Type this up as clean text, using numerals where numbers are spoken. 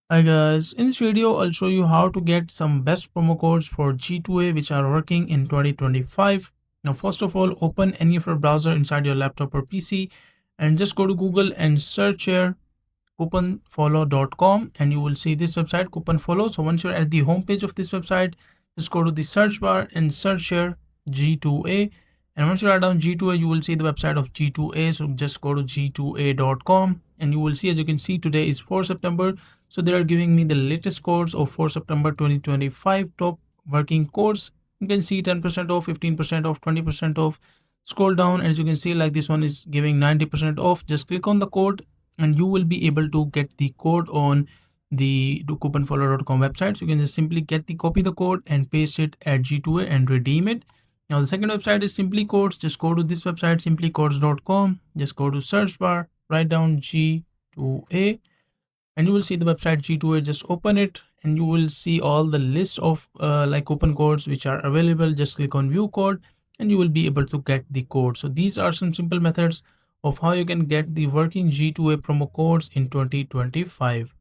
Hi guys, in this video I'll show you how to get some best promo codes for G2A which are working in 2025. Now first of all, open any of your browser inside your laptop or PC and just go to Google and search here couponfollow.com and you will see this website couponfollow. So once you're at the home page of this website, just go to the search bar and search here G2A, and once you write down G2A you will see the website of G2A. So just go to g2a.com and you will see, as you can see, today is 4 September. So they are giving me the latest codes of 4 September 2025 top working codes. You can see 10% off, 15% off, 20% off. Scroll down, as you can see, like this one is giving 90% off. Just click on the code and you will be able to get the code on the couponfollow.com website. So you can just simply copy the code and paste it at G2A and redeem it. Now the second website is Simply Codes. Just go to this website, simplycodes.com. Just go to search bar, write down G2A, and you will see the website G2A. Just open it and you will see all the list of like coupon codes which are available. Just click on view code and you will be able to get the code. So these are some simple methods of how you can get the working G2A promo codes in 2025.